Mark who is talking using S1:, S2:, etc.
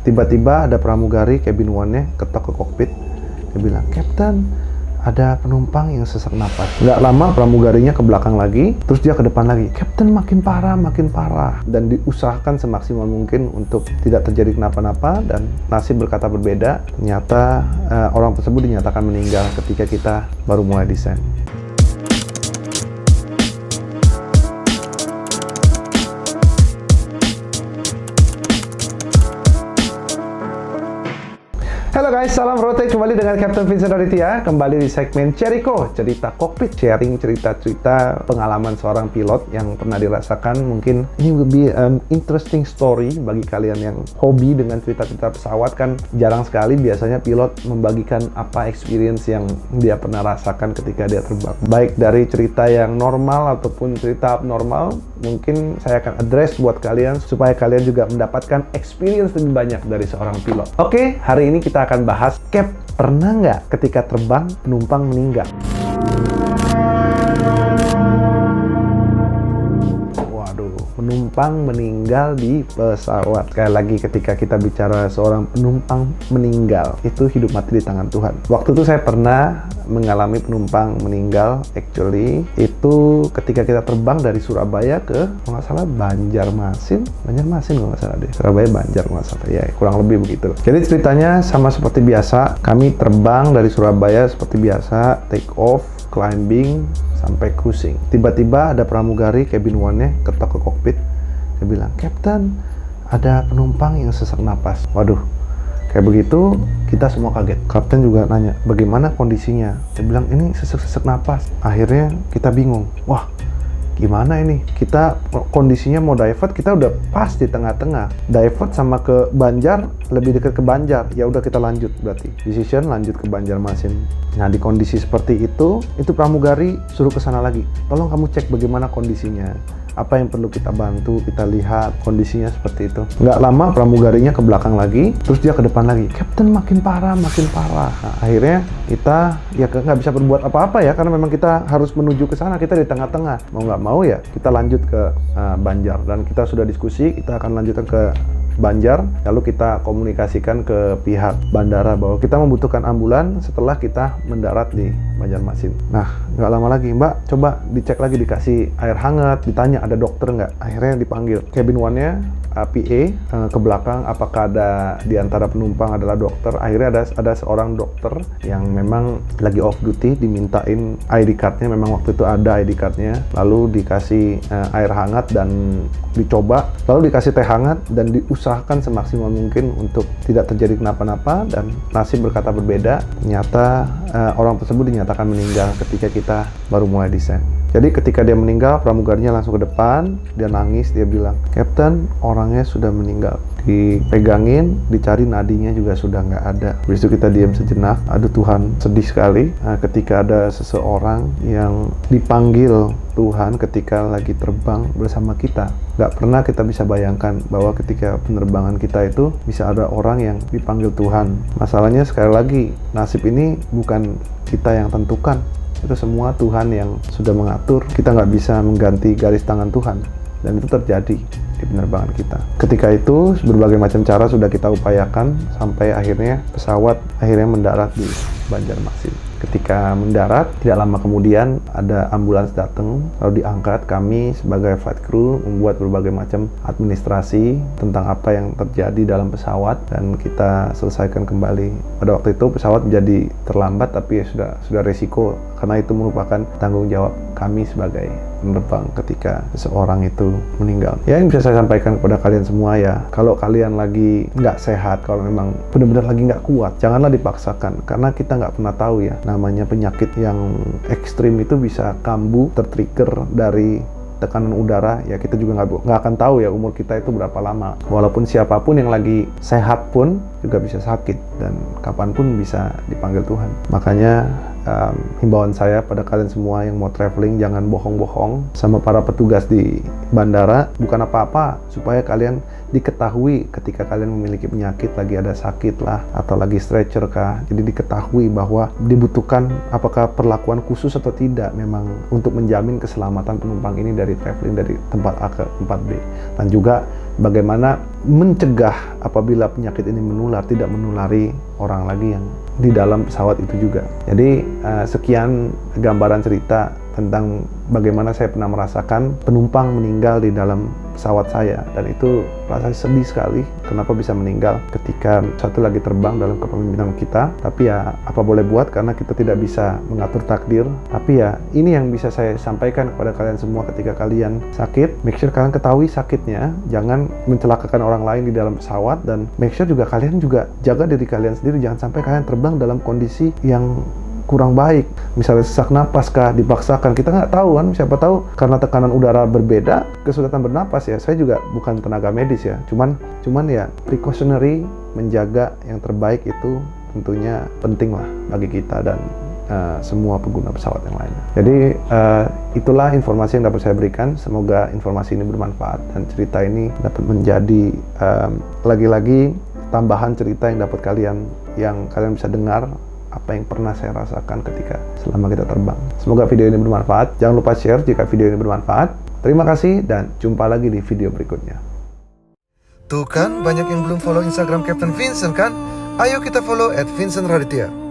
S1: Tiba-tiba ada pramugari cabin one-nya ketok ke kokpit. Dia bilang, "Captain, ada penumpang yang sesak napas." Nggak lama pramugarinya ke belakang lagi, terus dia ke depan lagi. "Captain, makin parah, makin parah." Dan diusahakan semaksimal mungkin untuk tidak terjadi kenapa-napa, dan nasib berkata berbeda. Ternyata orang tersebut dinyatakan meninggal ketika kita baru mulai desain. Halo guys, salam rotate, kembali dengan Captain Vincent Aditya, kembali di segmen Ceriko, cerita kokpit, sharing cerita-cerita pengalaman seorang pilot yang pernah dirasakan. Mungkin ini will be interesting story bagi kalian yang hobi dengan cerita-cerita pesawat. Kan jarang sekali biasanya pilot membagikan apa experience yang dia pernah rasakan ketika dia terbang. Baik dari cerita yang normal ataupun cerita abnormal, mungkin saya akan address buat kalian supaya kalian juga mendapatkan experience lebih banyak dari seorang pilot. Oke, hari ini kita akan bahas, Cap, pernah nggak ketika terbang penumpang meninggal? Waduh, penumpang meninggal di pesawat. Sekali lagi, ketika kita bicara seorang penumpang meninggal, itu hidup mati di tangan Tuhan. Waktu itu saya pernah mengalami penumpang meninggal. Actually, itu ketika kita terbang dari Surabaya ke, kalau nggak salah, Banjarmasin kalau nggak salah deh. Surabaya, Banjar kalau nggak salah. Ya, kurang lebih begitu. Jadi ceritanya sama seperti biasa. Kami terbang dari Surabaya seperti biasa, take off, climbing, sampai cruising. Tiba-tiba ada pramugari cabin one-nya ketok ke kokpit. Dia bilang, "Captain, ada penumpang yang sesak napas." Waduh, kayak begitu kita semua kaget. Kapten juga nanya, "Bagaimana kondisinya?" Dia bilang, "Ini sesak-sesak napas." Akhirnya kita bingung. Wah, gimana ini? Kita kondisinya mau divert, kita udah pas di tengah-tengah. Divert sama ke Banjar, lebih dekat ke Banjar. Ya udah, kita lanjut berarti. Decision lanjut ke Banjarmasin. Nah, di kondisi seperti itu pramugari suruh ke sana lagi. "Tolong kamu cek bagaimana kondisinya. Apa yang perlu kita bantu, kita lihat kondisinya seperti itu." Nggak lama pramugarinya ke belakang lagi, terus dia ke depan lagi. "Captain, makin parah, makin parah." Nah, akhirnya kita ya nggak bisa berbuat apa-apa ya, karena memang kita harus menuju ke sana. Kita di tengah-tengah. Mau nggak mau ya kita lanjut ke Banjar. Dan kita sudah diskusi, kita akan lanjutkan ke Banjar, lalu kita komunikasikan ke pihak bandara bahwa kita membutuhkan ambulan setelah kita mendarat di Banjarmasin. Nah, nggak lama lagi, "Mbak, coba dicek lagi, dikasih air hangat, ditanya ada dokter nggak." Akhirnya dipanggil cabin one-nya, PA ke belakang, apakah ada di antara penumpang adalah dokter. Akhirnya ada seorang dokter yang memang lagi off duty, dimintain ID card-nya, memang waktu itu ada ID card-nya, lalu dikasih air hangat dan dicoba, lalu dikasih teh hangat dan diusahakan semaksimal mungkin untuk tidak terjadi kenapa-napa, dan nasib berkata berbeda. Ternyata orang tersebut dinyatakan meninggal ketika kita baru mulai desain. Jadi ketika dia meninggal, pramugarinya langsung ke depan, dia nangis, dia bilang, "Captain, orangnya sudah meninggal." Dipegangin, dicari, nadinya juga sudah nggak ada. Habis itu kita diam sejenak. Aduh Tuhan, sedih sekali ketika ada seseorang yang dipanggil Tuhan ketika lagi terbang bersama kita. Nggak pernah kita bisa bayangkan bahwa ketika penerbangan kita itu bisa ada orang yang dipanggil Tuhan. Masalahnya sekali lagi, nasib ini bukan kita yang tentukan. Itu semua Tuhan yang sudah mengatur. Kita nggak bisa mengganti garis tangan Tuhan. Dan itu terjadi di penerbangan kita. Ketika itu, berbagai macam cara sudah kita upayakan sampai akhirnya pesawat mendarat di Banjarmasin. Ketika mendarat, tidak lama kemudian ada ambulans datang, lalu diangkat. Kami sebagai flight crew membuat berbagai macam administrasi tentang apa yang terjadi dalam pesawat dan kita selesaikan kembali. Pada waktu itu pesawat menjadi terlambat, tapi ya sudah resiko karena itu merupakan tanggung jawab kami sebagai penerbang ketika seseorang itu meninggal. Ya, yang bisa saya sampaikan kepada kalian semua ya, kalau kalian lagi nggak sehat, kalau memang benar-benar lagi nggak kuat, janganlah dipaksakan, karena kita nggak pernah tahu ya, namanya penyakit yang ekstrim itu bisa kambuh, tertrigger dari tekanan udara, ya kita juga nggak akan tahu ya umur kita itu berapa lama. Walaupun siapapun yang lagi sehat pun juga bisa sakit dan kapanpun bisa dipanggil Tuhan. Makanya himbauan saya pada kalian semua yang mau traveling, jangan bohong-bohong sama para petugas di bandara, bukan apa-apa, supaya kalian diketahui ketika kalian memiliki penyakit, lagi ada sakit lah, atau lagi stretcher kah, jadi diketahui bahwa dibutuhkan apakah perlakuan khusus atau tidak, memang untuk menjamin keselamatan penumpang ini dari traveling dari tempat A ke tempat B. Dan juga bagaimana mencegah apabila penyakit ini menular, tidak menulari orang lagi yang di dalam pesawat itu juga. Jadi sekian gambaran cerita tentang bagaimana saya pernah merasakan penumpang meninggal di dalam pesawat saya, dan itu rasanya sedih sekali. Kenapa bisa meninggal ketika satu lagi terbang dalam kepemimpinan kita? Tapi ya apa boleh buat, karena kita tidak bisa mengatur takdir. Tapi ya ini yang bisa saya sampaikan kepada kalian semua. Ketika kalian sakit, make sure kalian ketahui sakitnya, jangan mencelakakan orang lain di dalam pesawat, dan make sure juga kalian juga jaga diri kalian sendiri. Jangan sampai kalian terbang dalam kondisi yang kurang baik, misalnya sesak napas kah, dipaksakan, kita nggak tahu kan, siapa tahu karena tekanan udara berbeda, kesulitan bernapas ya. Saya juga bukan tenaga medis ya, cuman ya precautionary, menjaga yang terbaik itu tentunya penting lah bagi kita dan semua pengguna pesawat yang lainnya. Jadi itulah informasi yang dapat saya berikan. Semoga informasi ini bermanfaat dan cerita ini dapat menjadi lagi-lagi tambahan cerita yang dapat kalian bisa dengar apa yang pernah saya rasakan ketika selama kita terbang. Semoga video ini bermanfaat. Jangan lupa share jika video ini bermanfaat. Terima kasih dan jumpa lagi di video berikutnya.
S2: Tuh kan, banyak yang belum follow Instagram Captain Vincent kan? Ayo kita follow @VincentRaditya.